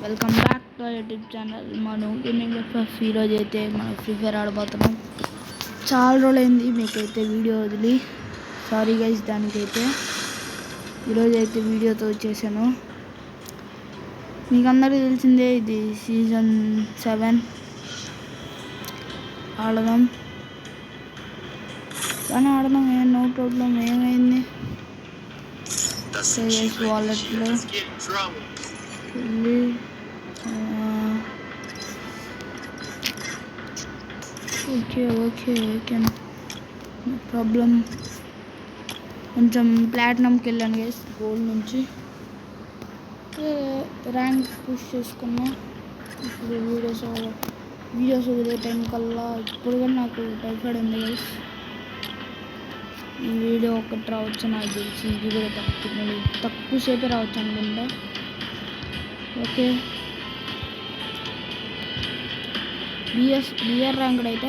Welcome back to YouTube channel మనం gaming FF. ఈరోజు అయితే మనం ఫ్రీ ఫైర్ ఆడబోతున్నాం. చాలా రోజులైంది మీకైతే వీడియో వదిలి, సారీ గైస్. దానికైతే ఈరోజు అయితే వీడియోతో వచ్చేసాను. మీకు అందరికీ తెలిసిందే, ఇది సీజన్ 7 ఆడదాం కానీ ఆడదాం, నో ప్రాబ్లం. ఏమైంది వాలెట్లో వెళ్ళి ఓకే నో ప్రాబ్లం. కొంచెం ప్లాటినంకి వెళ్ళాను గైస్, గోల్డ్ నుంచి ర్యాంక్ పుష్ చేసుకున్నా. ఇప్పుడు వీడియోస్ వదిలే టైం కల్లా ఇప్పుడు కూడా నాకు టైఫాయిడ్ ఉంది గైస్. ఈ వీడియో ఒకటి రావచ్చు నాకు తెలిసి, ఇది కూడా తక్కువ సేపే రావచ్చు అనుకుంటా. ఓకే, బిఆర్ ర్యాంక్డ్ అయితే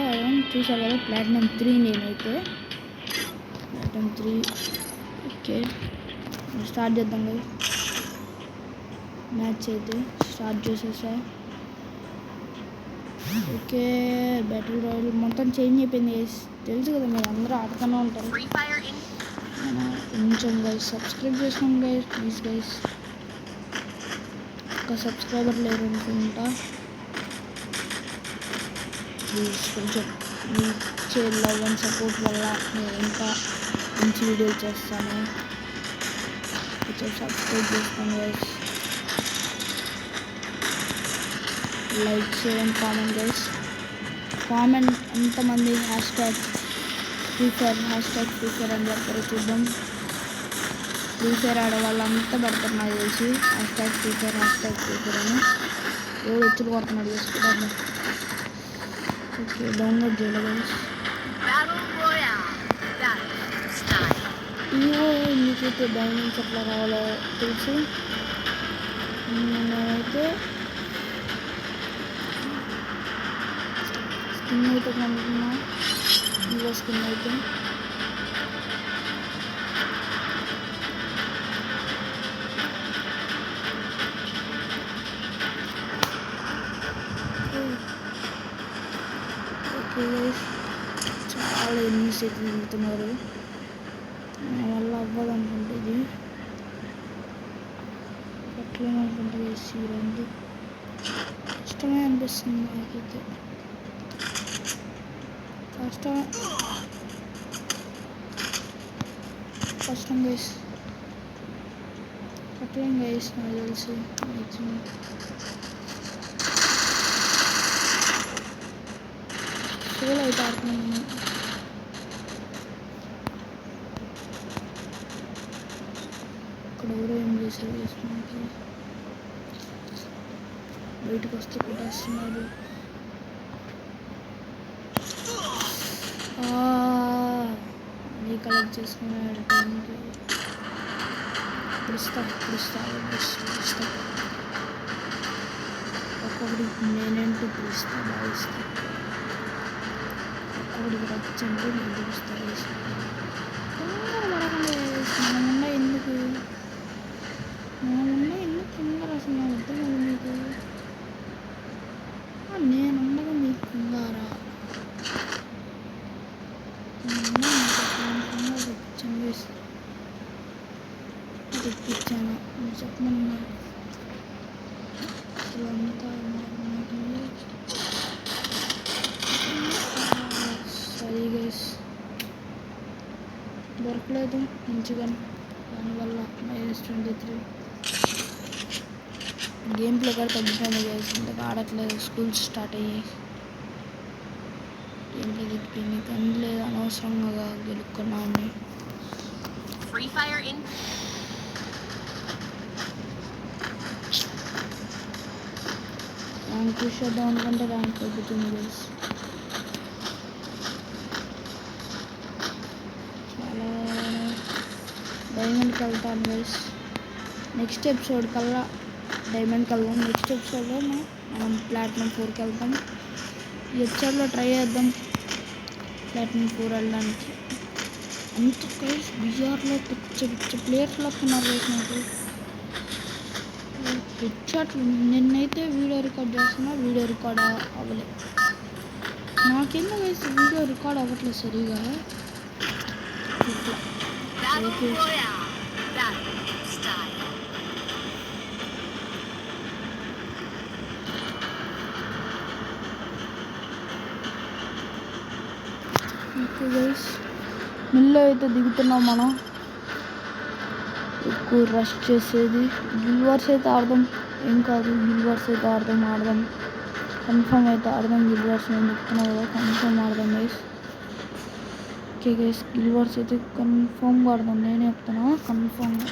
చూసారు కదా, ప్లాటినం 3 నేనైతే ప్లాటినం 3. ఓకే, స్టార్ట్ చేద్దాం కదా. మ్యాచ్ అయితే స్టార్ట్ చేసేసా. ఓకే, బ్యాటిల్ రాయల్ మొత్తం చేంజ్ అయిపోయింది గైస్. తెలుసు కదా, మీరు అందరూ ఆడుతూనే ఉంటారు. కొంచెం గైస్ సబ్స్క్రైబ్ చేసుకోండి గైస్, ప్లీజ్ గైస్. ఒక సబ్స్క్రైబర్ లేరు అనుకుంటా. ప్లీజ్ కొంచెం మీ లవ్ అండ్ సపోర్ట్ వల్ల నేను ఇంకా మంచి వీడియోలు చేస్తాను. కొంచెం సబ్స్క్రైబ్ చేసుకోండి గైస్, లైక్ చేయండి, కామెంట్ గైస్. కామెంట్ ఎంతమంది హ్యాష్ట్యాగ్ ఫ్రీ ఫైర్ అని చెప్పారు చూద్దాం. ఫ్రీ ఫైర్ ఆడే వాళ్ళంతా పెడతారు నాకు తెలిసి హ్యాష్ట్యాగ్ ఫ్రీ ఫైర్ అని. ఎవరు వచ్చి కొడుతున్నాడు చేసుకుంటారు. ఓకే, డౌన్లోడ్ చేయాలి గైస్. మీకైతే డైమండ్స్ ఎట్లా రావాలో తెలుసు. నేనైతే స్కిన్ అయితే కనుక్కున్నా, ఇవో స్కిన్ అయితే. ఓకే గైస్, చాలా ఎనిమిస్ అయితే తింటున్నారు. నా వల్ల అవ్వదు అనుకుంటే, ఇది ఎట్లేమనుకుంటే వేసి రెండు కష్టమే అనిపిస్తుంది నాకైతే. కష్టం గైస్, కట్టలేం గైస్ నాకు తెలుసు. సోలో అయితే ఆడుతున్నాను. ఇక్కడ ఎవరో ఏం చేశారు వేసుకుంటే, బయటకు వస్తే కొట్టేస్తున్నారు. కలెక్ట్ చేసుకునే టైంకి పిలుస్తా. ఒక్కొక్కటి నేనేంటో పిలుస్తా, భావిస్తా. ఒక్కొక్కటికి రచ్చంటే నేను పిలుస్తా. మనమున్నా ఎందుకు కుంగారు అసలు నాకు అర్థం కాదు మీకు. నేనుండగా మీకు కుంగారా? తెప్పించాను చెప్పమన్నా. అంతా సరే గైస్, దొరకలేదు మంచిగా, దానివల్ల -23 గేమ్ ప్లే కూడా తగ్గిపోయింది గైస్. ఇంతగా ఆడట్లేదు, స్కూల్స్ స్టార్ట్ అయ్యాయి. గేమ్ ప్లే తగ్గిపోయింది, కానీ లేదు అనవసరంగా గెలుక్కున్నాను. ర్యాంక్ పుష్ చేద్దాం అనుకుంటే ర్యాంక్ తగ్గుతుంది గైస్. చాలా డైమండ్కి వెళ్తాను గైస్. నెక్స్ట్ ఎపిసోడ్ కల్లా డైమండ్కి వెళ్దాం. నెక్స్ట్ ఎపిసోడ్లో మనం ప్లాటినం 4కి వెళ్తాం. ఈ ఎపిసోడ్లో ట్రై చేద్దాం ప్లాటినం 4 వెళ్ళడానికి. అంత గైస్ బిఆర్లో పిచ్చ ప్లేయర్స్ వస్తున్నారు గైస్ నాకు. హెడ్షాట్ నిన్నైతే వీడియో రికార్డ్ చేస్తున్నా, వీడియో రికార్డ్ అవ్వలేదు. నాకెందుకు వేసి వీడియో రికార్డ్ అవ్వట్లేదు సరిగా. ఓకే గైస్, మిల్లో అయితే దిగుతున్నాం మనం. ఎక్కువ రష్ చేసేది గిల్వర్స్ అయితే ఆడదాం, ఏం కాదు. గిల్వర్స్ అయితే ఆడదాం కన్ఫర్మ్ అయితే ఆడదాం. గిల్వర్స్ నేను చెప్తున్నావు కదా, కన్ఫర్మ్ ఆడదాం గైస్. ఓకే గైస్, గిల్వర్స్ అయితే కన్ఫర్మ్గా ఆడదాం, నేనే చెప్తున్నా కన్ఫర్మ్గా.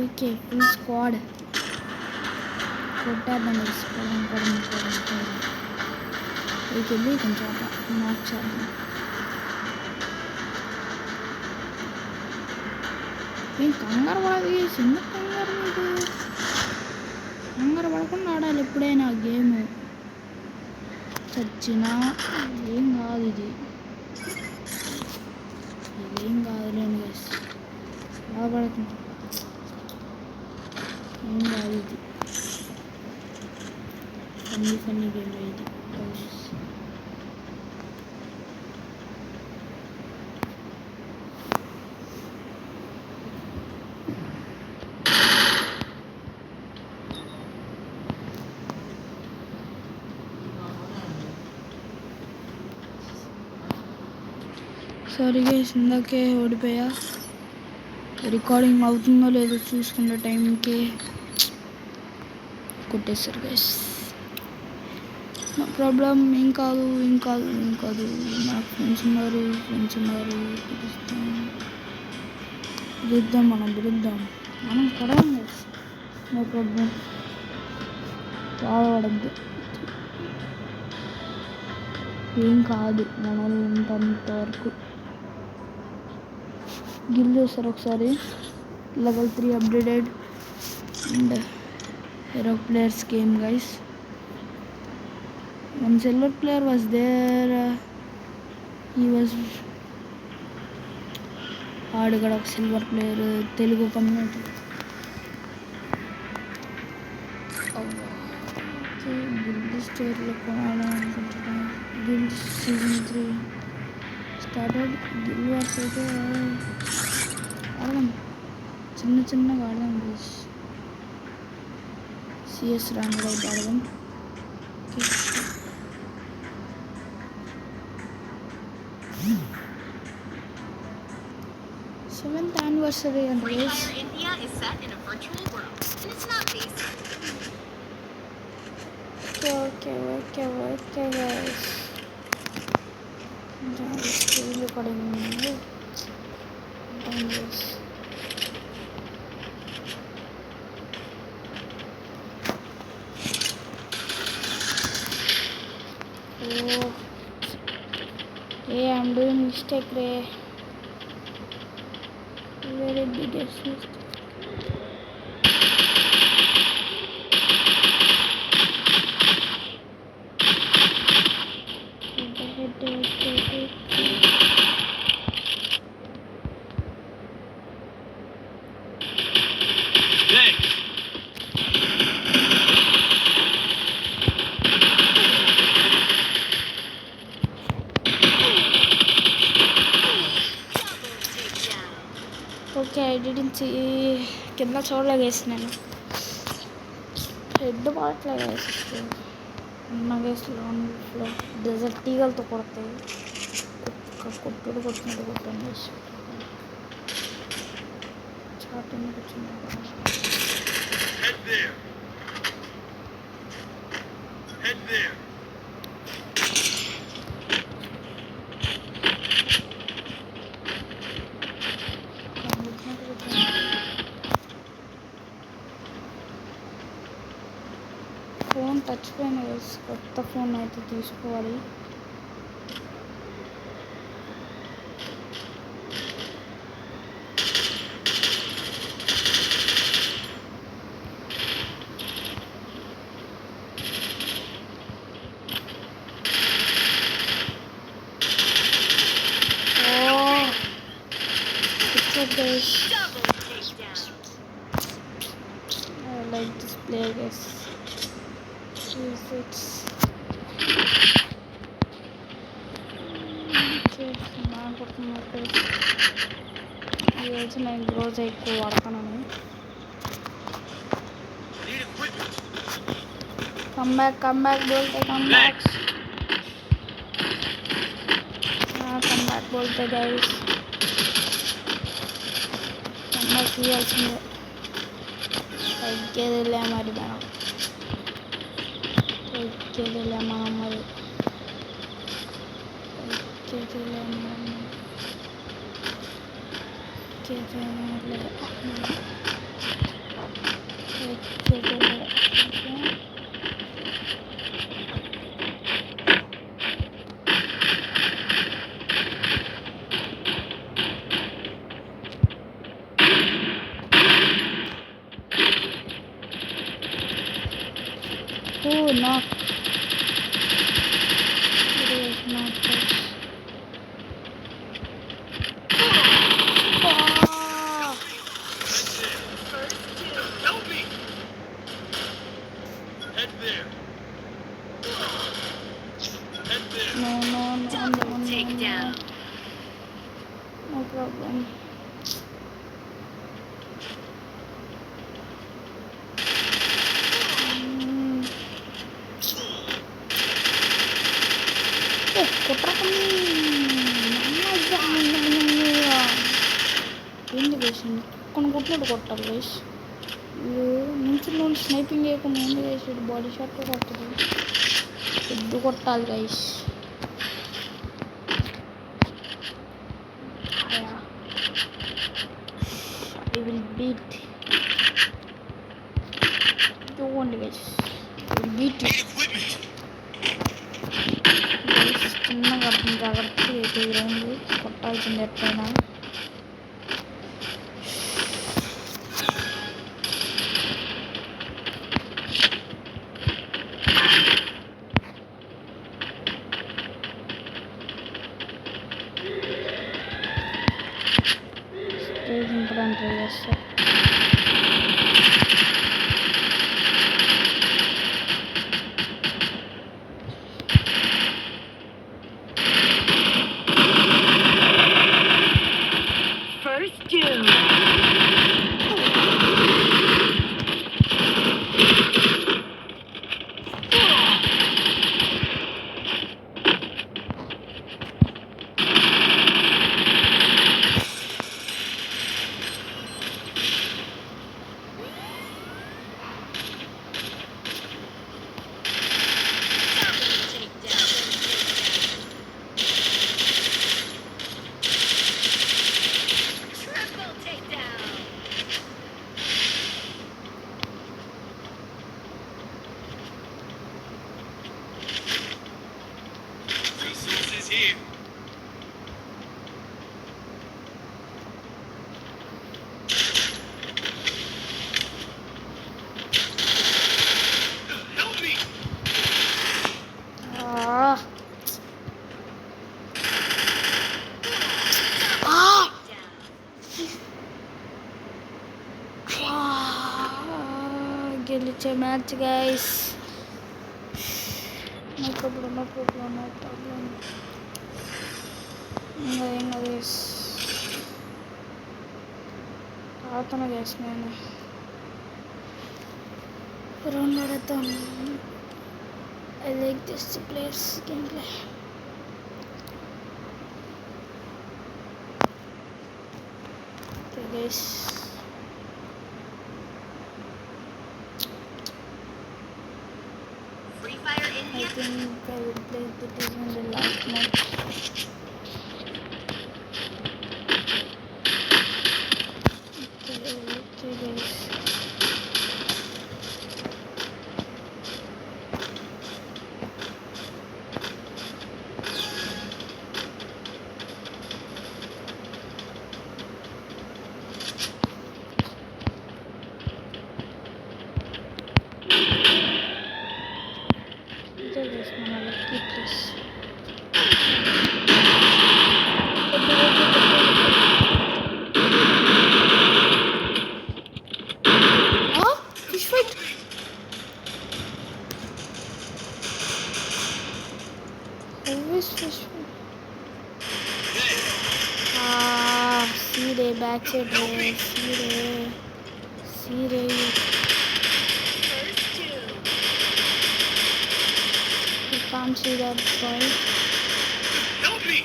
ఓకే ఫుల్ స్క్వాడ్ కొట్టేద్దాం. వెళ్ళి కొంచెం నాక్ చేద్దాం. ఏం కంగారు పడదు, చిన్న కంగారు మీకు. కంగారు పడకుండా ఆడాలి ఎప్పుడైనా గేమ్. చచ్చినా ఏం కాదు, ఇదేం కాదులేండి గైస్, బాధపడుతుంది, ఏం కాదు. ఇది ఫన్నీ గేమ్ ఇది. సారీ గైస్, ఇందాకే ఓడిపోయా. రికార్డింగ్ అవుతుందో లేదో చూసుకున్న టైంకి కొట్టేశారు గైస్. నో ప్రాబ్లం, ఏం కాదు. నాకు ఫ్రెండ్స్ ఉన్నారు. గెలుద్దాం, మనం కొడదాం గైస్. నో ప్రాబ్లం, బాధపడద్దు, ఏం కాదు. మనల్ని ఉంటంత వరకు గిల్ చేస్తారు ఒకసారి. level 3 updated and hero players game guys. One silver player was there, he was ఆడుగడ ఒక silver player Telugu community. Guild స్టోర్లో కొనాలనుకుంటున్నాను. Guild season 3 started. Guild wars అయితే ఆడదాం, చిన్నగా ఆడదాం గైస్. సిఎస్ రాంగ్ అయితే ఆడదాం. 7th anniversary and race. India is set in a virtual world and it's not basic. Okay guys. Just recording guys. Oh. Hey, I'm doing mistake there. Very biggest mistake. Okay, I didn't see. కింద చూడలేదు వేసి నేను head పడట్లేదు వేసి ఉన్న వేసులో dessert తీగలతో కొడతాయి. కొట్టినట్టు కొట్టాను వేసి స్టార్టింగ్ వచ్చింది. ఫోన్ టచ్ పెయిన్ వేసి కొత్త ఫోన్ అయితే తీసుకోవాలి. ఉంది ఐ గెస్. ఈరోజు నేను రోజు ఎక్కువ వాడతాను. కమ్ బ్యాక్ బోల్తే కమ్ బ్యాక్ బోల్తే గైస్. కమ్ బ్యాక్ ఇవ్వాల్సిందే. తగ్గేదిలే మరి మనం తగ్గేదిలే మరి knock. It is not this. Help me! Head there. Head there. No. Takedown. No problem. ఏంది వేసి కొన్ని కొట్టినట్టు కొట్టాలి వేసి నుంచి స్నైపింగ్ చేయకుండా ముందు వేసాడు. బాడీ షాట్ కొడుతుంది. పెద్ద కొట్టాలి గైస్. I will beat. చూడండి గైస్, బీట్ చిన్నగా జాగ్రత్తగా అయితే ఈ రౌండ్ కొట్టాల్సింది ఎట్లయినా. స్టేజ్ ఇంపడానికి ట్రై చేస్తా. First doom. Resources here. Help me! గెలిచే మ్యాచ్ గైస్. No problem. ఇంకా గైస్ ఆడుతున్నా గైస్. నేను రౌండ్ ఆడతాను. I like this players gameplay. Okay guys, Free Fire I India. think I will play this in the last match. Okay guys. Just gonna keep this. Fish fight. fish. Next. See the back side race. See the. First doom. You can't see that boy. Help me.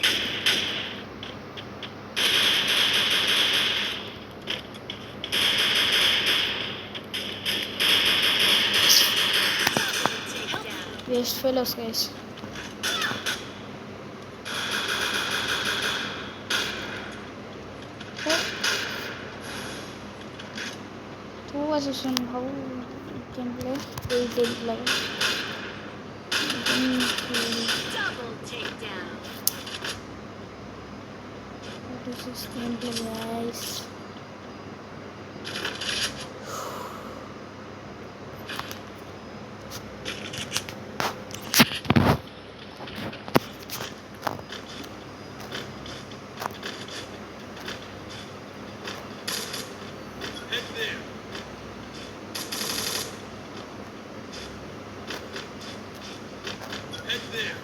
Takedown. Waste fellows, guys. Two versus one. How you can play? 8 level. Double takedown. What is this gameplay, guys? Head there. Head there.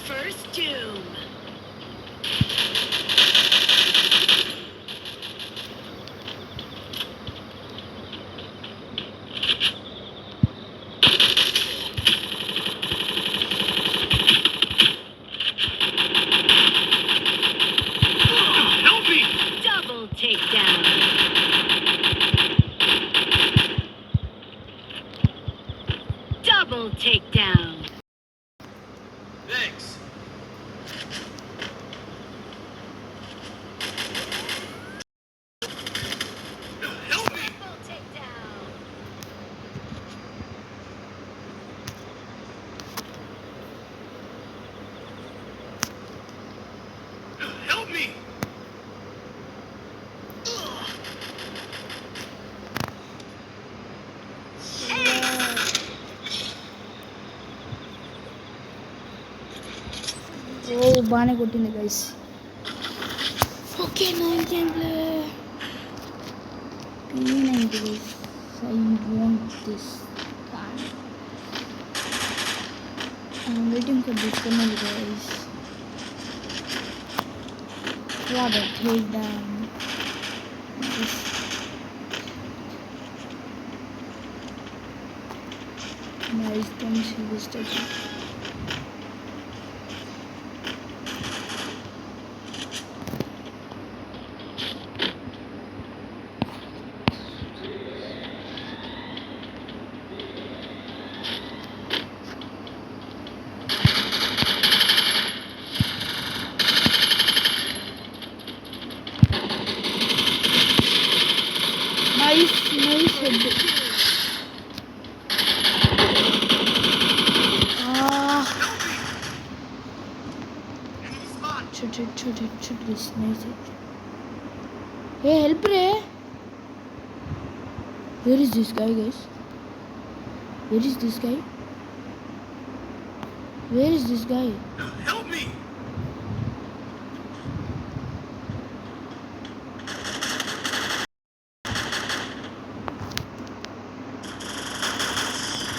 First doom. Help me. Double takedown. Double takedown. Thanks. Help me. Double takedown. Help me. Oh, బాగానే కొట్టింది guys. Okay 9 gameplay. P90 guys. I want this card. I'm waiting for this tunnel, guys. What a takedown. This. Nice, don't see this takedown. Nice head. Enemy spot. Shoot this. Nice head. Hey, help me. Where is this guy, guys? Where is this guy? Where is this guy? Help me.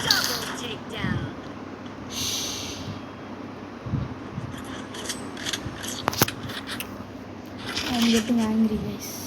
Double takedown. I'm getting angry, guys.